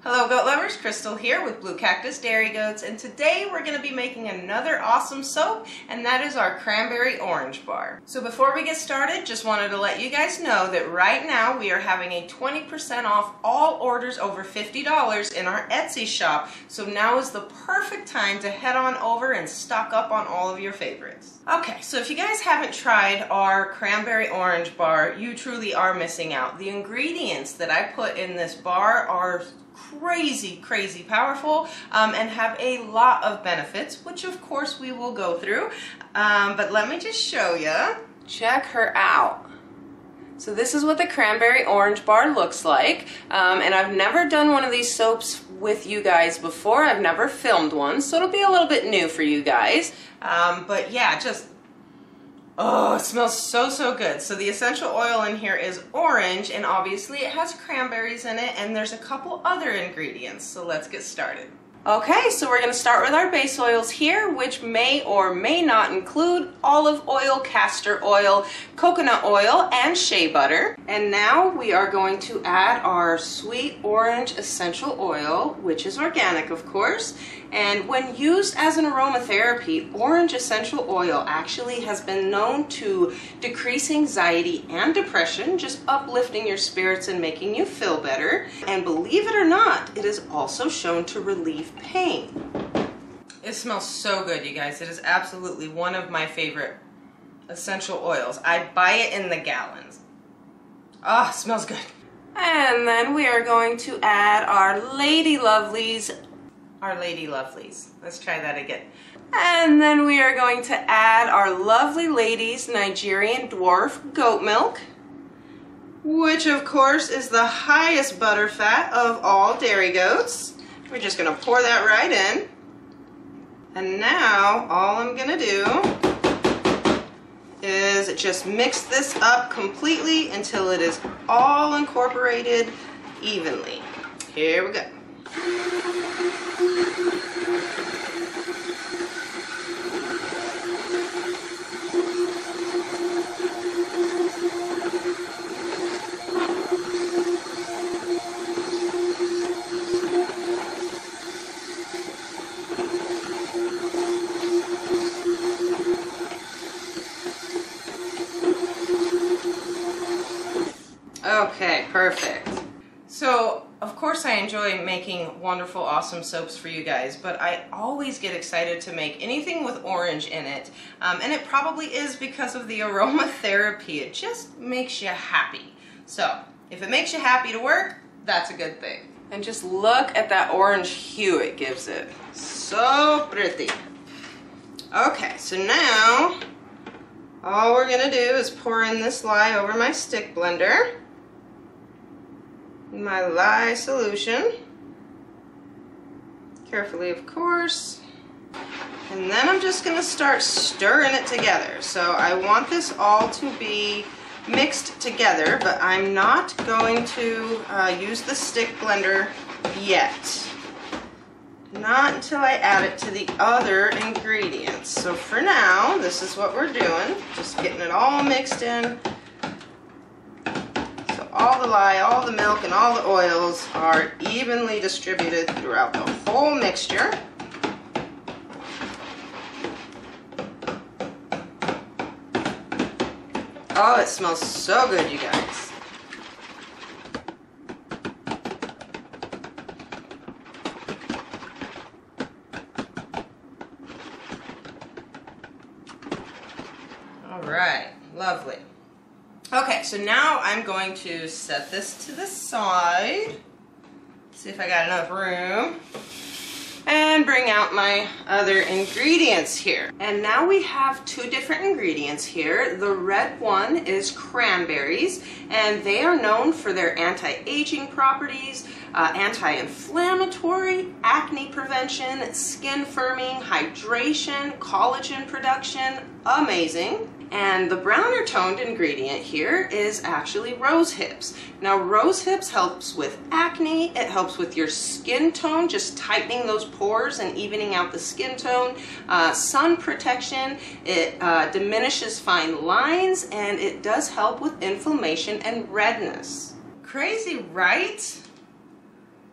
Hello goat lovers, Crystal here with Blue Cactus Dairy Goats, and today we're going to be making another awesome soap, and that is our Cranberry Orange Bar. So before we get started, just wanted to let you guys know that right now we are having a 20% off all orders over $50 in our Etsy shop, so now is the perfect time to head on over and stock up on all of your favorites. Okay, so if you guys haven't tried our Cranberry Orange Bar, you truly are missing out. The ingredients that I put in this bar are crazy powerful and have a lot of benefits, which of course we will go through, but let me just show you. Check her out. So this is what the Cranberry Orange Bar looks like, and I've never done one of these soaps with you guys before. I've never filmed one, so it'll be a little bit new for you guys, but yeah, just oh, it smells so good. So the essential oil in here is orange, and obviously it has cranberries in it, and there's a couple other ingredients. So let's get started. Okay, so we're going to start with our base oils here, which may or may not include olive oil, castor oil, coconut oil, and shea butter. And now we are going to add our sweet orange essential oil, which is organic, of course. And when used as an aromatherapy, orange essential oil actually has been known to decrease anxiety and depression, just uplifting your spirits and making you feel better. And believe it or not, it is also shown to relieve pain. It smells so good, you guys. It is absolutely one of my favorite essential oils. I buy it in the gallons. Ah, it smells good. And then we are going to add our Lady Lovelies. Our Lady Lovelies. Let's try that again. And then we are going to add our Lovely Ladies Nigerian Dwarf goat milk, which of course is the highest butter fat of all dairy goats. We're just going to pour that right in. And now all I'm going to do is just mix this up completely until it is all incorporated evenly. Here we go. Okay, perfect. So, of course I enjoy making wonderful, awesome soaps for you guys, but I always get excited to make anything with orange in it, and it probably is because of the aromatherapy. It just makes you happy. So, if it makes you happy to work, that's a good thing. And just look at that orange hue it gives it. So pretty. Okay, so now, all we're gonna do is pour in this lye over my stick blender. My lye solution, carefully of course, and then I'm just going to start stirring it together. So I want this all to be mixed together, but I'm not going to use the stick blender yet. Not until I add it to the other ingredients. So for now, this is what we're doing, just getting it all mixed in. All the lye, all the milk, and all the oils are evenly distributed throughout the whole mixture. Oh, it smells so good, you guys. All right, lovely. Okay, so now I'm going to set this to the side, see if I got enough room, and bring out my other ingredients here. And now we have two different ingredients here. The red one is cranberries, and they are known for their anti-aging properties, anti-inflammatory, acne prevention, skin firming, hydration, collagen production, amazing. And the browner toned ingredient here is actually rose hips. Now rose hips helps with acne, it helps with your skin tone, just tightening those pores and evening out the skin tone. Sun protection, it diminishes fine lines, and it does help with inflammation and redness. Crazy, right?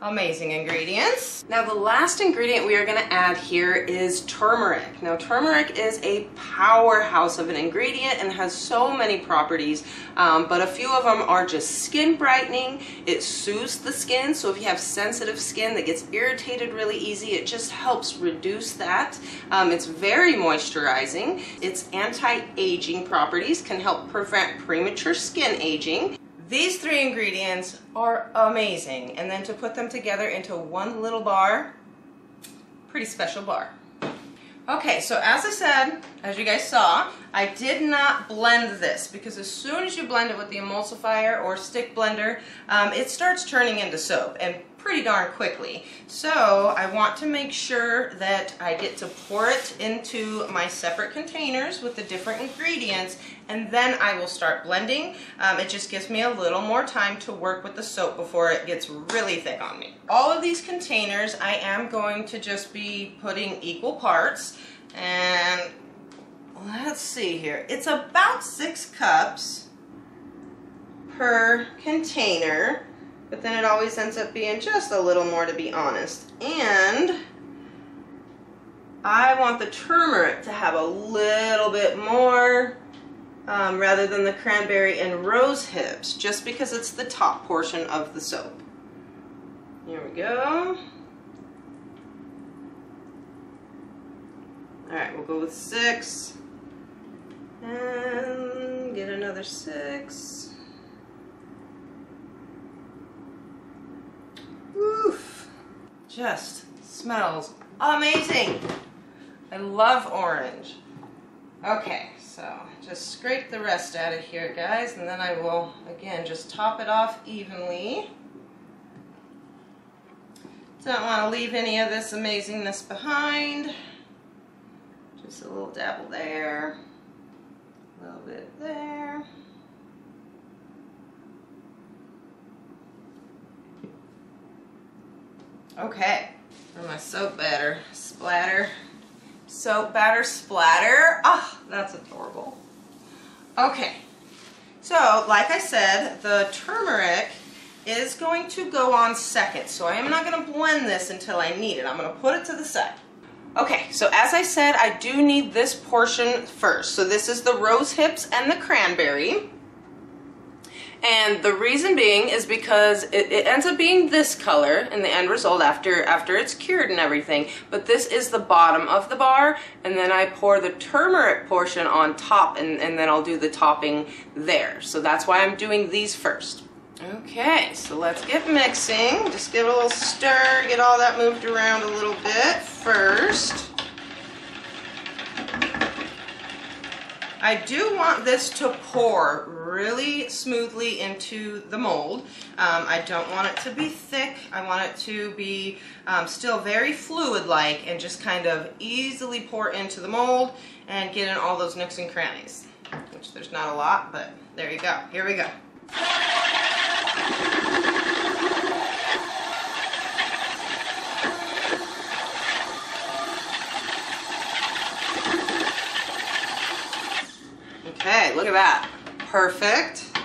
Amazing ingredients. Now the last ingredient we are going to add here is turmeric. Now turmeric is a powerhouse of an ingredient and has so many properties, but a few of them are just skin brightening. It soothes the skin, so if you have sensitive skin that gets irritated really easy, it just helps reduce that. It's very moisturizing. Its anti-aging properties can help prevent premature skin aging. These 3 ingredients are amazing, and then to put them together into one little bar, pretty special bar. Okay, so as I said, as you guys saw, I did not blend this because as soon as you blend it with the emulsifier or stick blender, it starts turning into soap, and pretty darn quickly. So I want to make sure that I get to pour it into my separate containers with the different ingredients, and then I will start blending. It just gives me a little more time to work with the soap before it gets really thick on me. All of these containers I am going to just be putting equal parts, and let's see here. It's about 6 cups per container. But then it always ends up being just a little more, to be honest. And I want the turmeric to have a little bit more rather than the cranberry and rose hips, just because it's the top portion of the soap. Here we go. Alright, we'll go with 6. And get another 6. Oof, just smells amazing. I love orange. Okay, so just scrape the rest out of here, guys, and then I will, again, just top it off evenly. Don't want to leave any of this amazingness behind. Just a little dabble there, a little bit there. Okay, for my soap batter splatter. Soap batter splatter. Oh, that's adorable. Okay, so like I said, the turmeric is going to go on second. So I am not going to blend this until I need it. I'm going to put it to the side. Okay, so as I said, I do need this portion first. So this is the rose hips and the cranberry. And the reason being is because it ends up being this color in the end result after it's cured and everything. But this is the bottom of the bar, and then I pour the turmeric portion on top, and then I'll do the topping there. So that's why I'm doing these first. Okay, so let's get mixing. Just give it a little stir, get all that moved around a little bit first. I do want this to pour really smoothly into the mold. I don't want it to be thick. I want it to be still very fluid-like and just kind of easily pour into the mold and get in all those nooks and crannies, which there's not a lot, but there you go. Here we go. Okay, look at that. Perfect.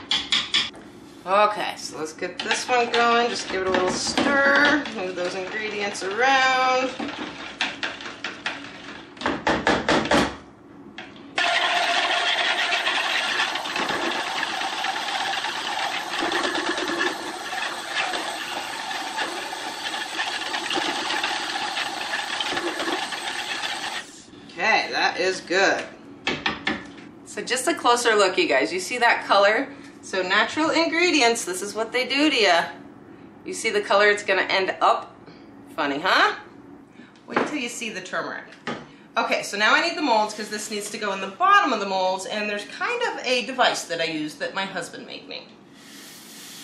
Okay, so let's get this one going. Just give it a little stir. Move those ingredients around. Okay, that is good. So just a closer look, you guys. You see that color? So natural ingredients, this is what they do to you. You see the color it's going to end up? Funny, huh? Wait till you see the turmeric. Okay, so now I need the molds because this needs to go in the bottom of the molds, and there's kind of a device that I use that my husband made me.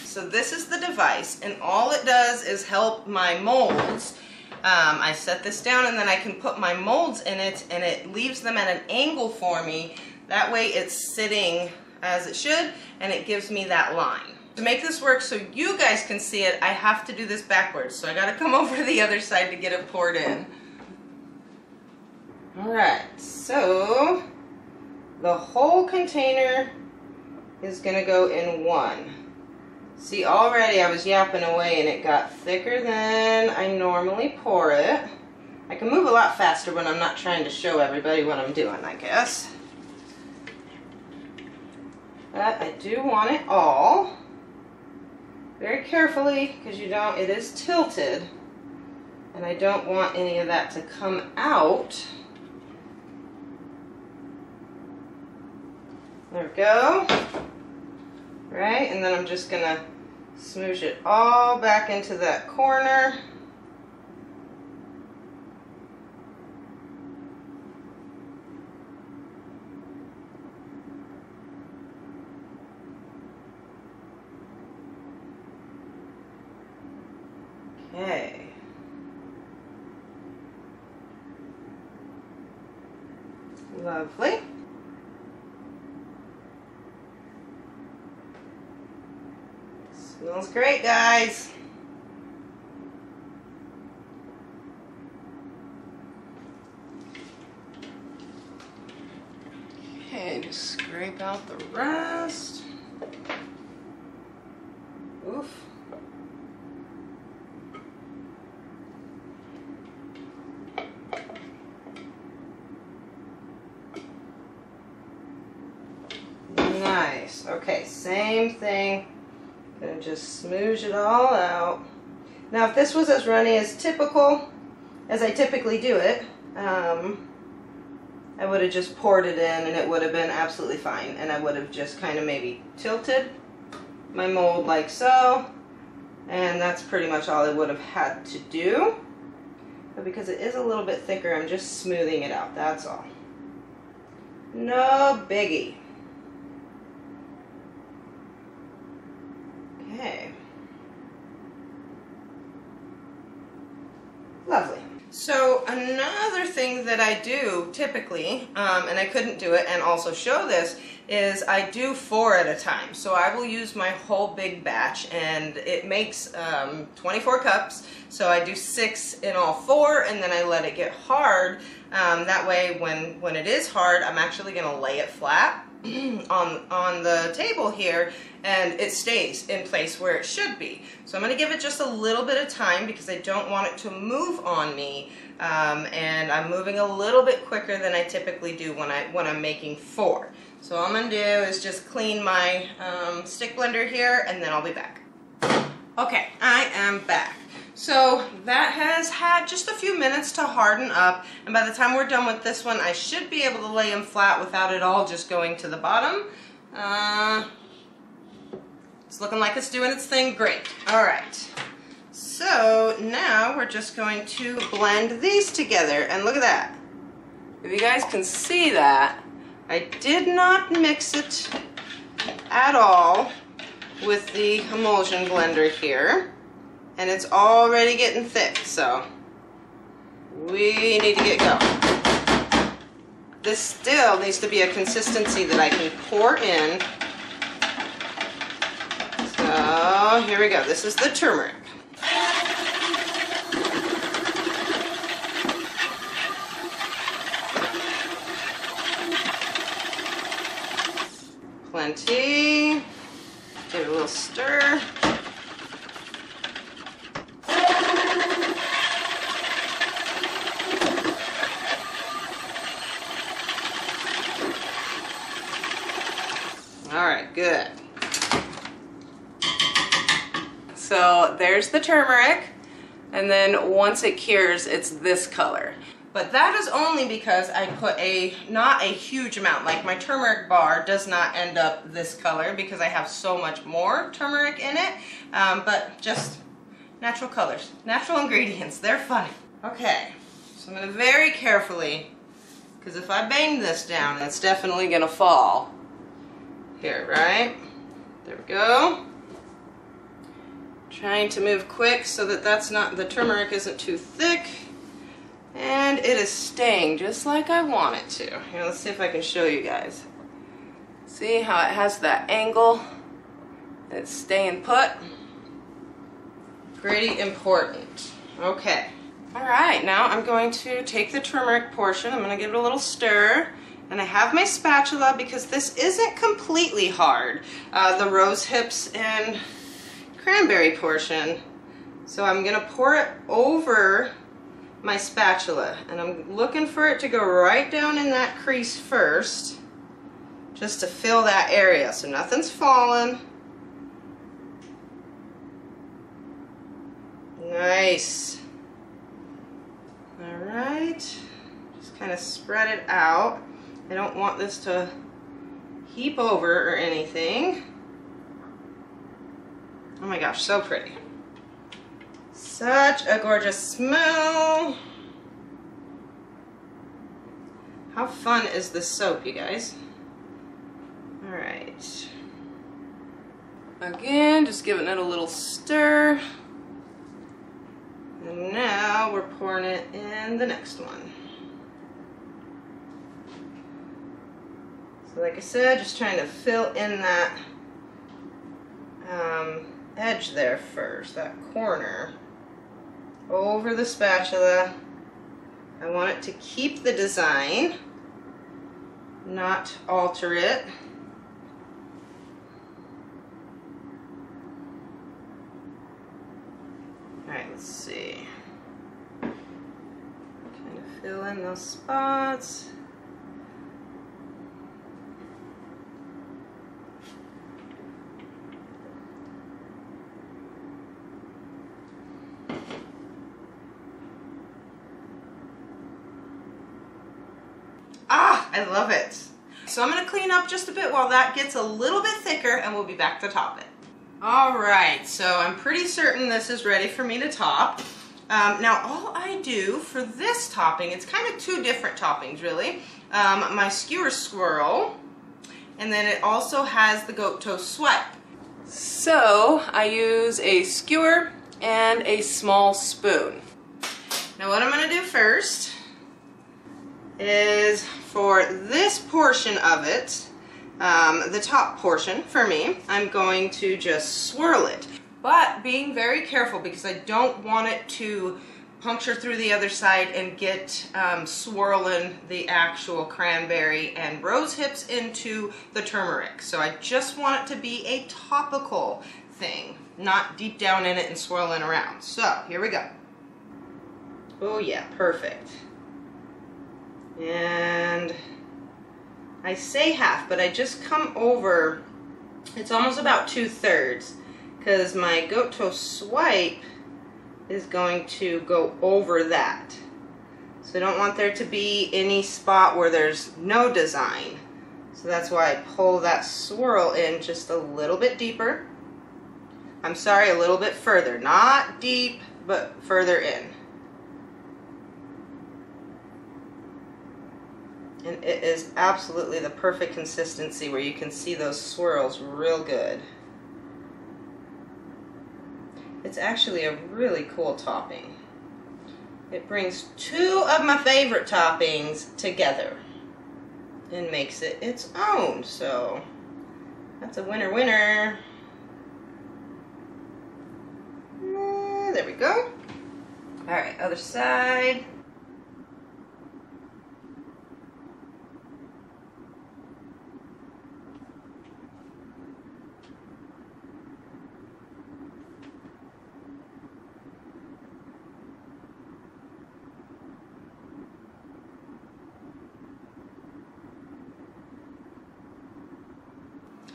So this is the device, and all it does is help my molds. I set this down, and then I can put my molds in it, and it leaves them at an angle for me. That way it's sitting as it should, and it gives me that line. To make this work so you guys can see it, I have to do this backwards. So I gotta come over to the other side to get it poured in. Alright, so the whole container is gonna go in one. See, already I was yapping away and it got thicker than I normally pour it. I can move a lot faster when I'm not trying to show everybody what I'm doing, I guess. But I do want it all. Very carefully, because you don't, it is tilted. And I don't want any of that to come out. There we go. Right, and then I'm just gonna smoosh it all back into that corner. Okay. Lovely. Smells great, guys. Okay, just scrape out the rest. Oof. Nice. Okay, same thing. Gonna just smoosh it all out. Now, if this was as runny as I typically do it, I would have just poured it in and it would have been absolutely fine. And I would have just kind of maybe tilted my mold like so. And that's pretty much all I would have had to do. But because it is a little bit thicker, I'm just smoothing it out, that's all. No biggie. Okay. Lovely. So another thing that I do typically, and I couldn't do it and also show this, is I do 4 at a time. So I will use my whole big batch, and it makes 24 cups. So I do 6 in all 4, and then I let it get hard. That way when it is hard, I'm actually going to lay it flat on the table here, and it stays in place where it should be. So I'm going to give it just a little bit of time because I don't want it to move on me, and I'm moving a little bit quicker than I typically do when I'm making 4. So all I'm going to do is just clean my stick blender here, and then I'll be back. Okay, I am back. So that has had just a few minutes to harden up, and by the time we're done with this one, I should be able to lay them flat without it all just going to the bottom. It's looking like it's doing its thing great. All right, so now we're just going to blend these together, and look at that. If you guys can see that, I did not mix it at all with the emulsion blender here. And it's already getting thick, so we need to get going. This still needs to be a consistency that I can pour in. So here we go. This is the turmeric. Plenty. Give it a little stir. Alright, good. So there's the turmeric, and then once it cures, it's this color. But that is only because I put not a huge amount. Like my turmeric bar does not end up this color because I have so much more turmeric in it, but just natural colors, natural ingredients, they're fun. Okay, so I'm going to very carefully, because if I bang this down, it's definitely going to fall. Here, right? There we go. Trying to move quick so that the turmeric isn't too thick. And it is staying just like I want it to. Here, let's see if I can show you guys. See how it has that angle? It's staying put. Pretty important. Okay. Alright, now I'm going to take the turmeric portion. I'm going to give it a little stir. And I have my spatula because this isn't completely hard. The rose hips and cranberry portion. So I'm gonna pour it over my spatula, and I'm looking for it to go right down in that crease first, just to fill that area so nothing's falling. Nice. All right, just kind of spread it out. I don't want this to heap over or anything. Oh my gosh, so pretty. Such a gorgeous smell. How fun is this soap, you guys? All right. Again, just giving it a little stir. And now we're pouring it in the next one. So like I said, just trying to fill in that edge there first, that corner. Over the spatula. I want it to keep the design, not alter it. Alright, let's see. Kind of fill in those spots. Ah, I love it. So I'm going to clean up just a bit while that gets a little bit thicker, and we'll be back to top it. All right, so I'm pretty certain this is ready for me to top. Now all I do for this topping, it's kind of two different toppings really. My skewer swirl, and then it also has the goat toe swipe. So I use a skewer and a small spoon. Now what I'm going to do first is for this portion of it, the top portion for me, I'm going to just swirl it. But being very careful because I don't want it to puncture through the other side and get swirling the actual cranberry and rose hips into the turmeric. So I just want it to be a topical thing, not deep down in it and swirling around. So here we go. Oh yeah, perfect. And I say half, but I just come over, it's almost about 2/3, because my goat toe swipe is going to go over that. So I don't want there to be any spot where there's no design. So that's why I pull that swirl in just a little bit deeper. I'm sorry, a little bit further, not deep, but further in. And it is absolutely the perfect consistency where you can see those swirls real good. It's actually a really cool topping. It brings two of my favorite toppings together and makes it its own. So that's a winner winner. There we go. All right, other side.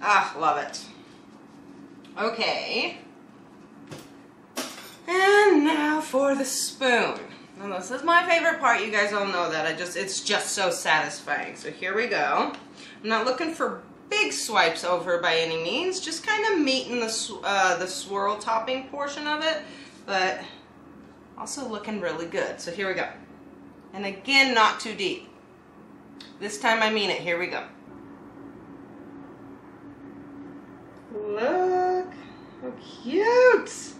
Ah, love it. Okay. And now for the spoon. Now this is my favorite part. You guys all know that. It's just so satisfying. So here we go. I'm not looking for big swipes over by any means. Just kind of meeting the swirl topping portion of it, but also looking really good. So here we go. And again, not too deep. This time I mean it. Here we go. Look, how cute!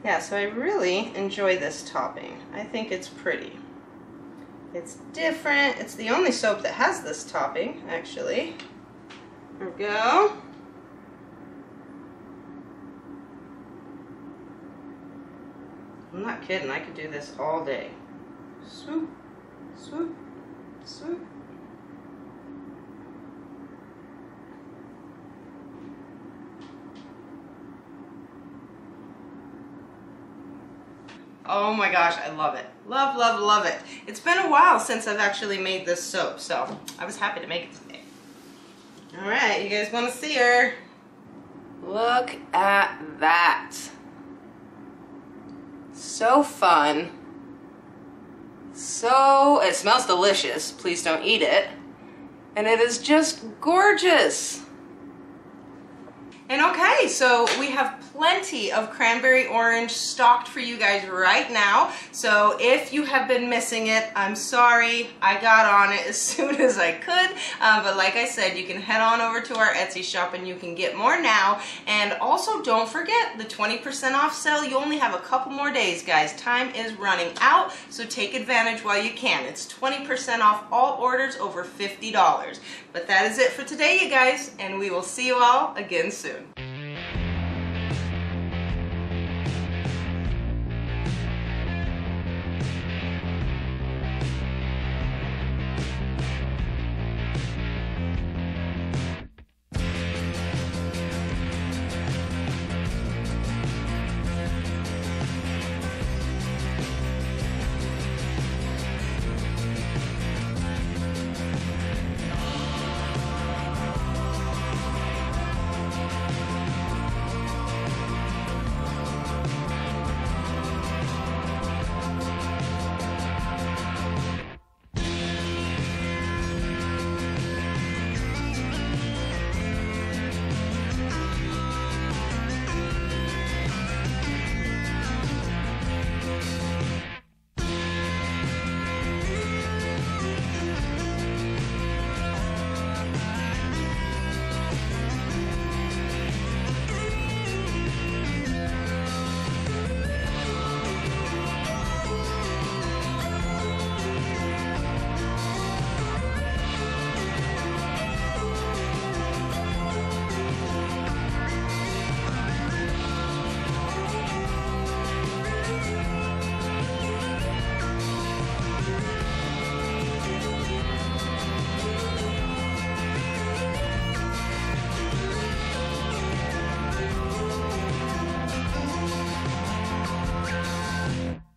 Yeah, so I really enjoy this topping. I think it's pretty. It's different. It's the only soap that has this topping, actually. There we go. I'm not kidding, I could do this all day. Swoop, swoop, swoop. Oh my gosh, I love it. Love, love, love it. It's been a while since I've actually made this soap, so I was happy to make it today. All right, you guys want to see her? Look at that. So fun. So, it smells delicious. Please don't eat it. And it is just gorgeous. And okay, so we have plenty of cranberry orange stocked for you guys right now. So if you have been missing it, I'm sorry. I got on it as soon as I could. But like I said, you can head on over to our Etsy shop and you can get more now. And also don't forget the 20% off sale. You only have a couple more days, guys. Time is running out, so take advantage while you can. It's 20% off all orders over $50. But that is it for today, you guys, and we will see you all again soon.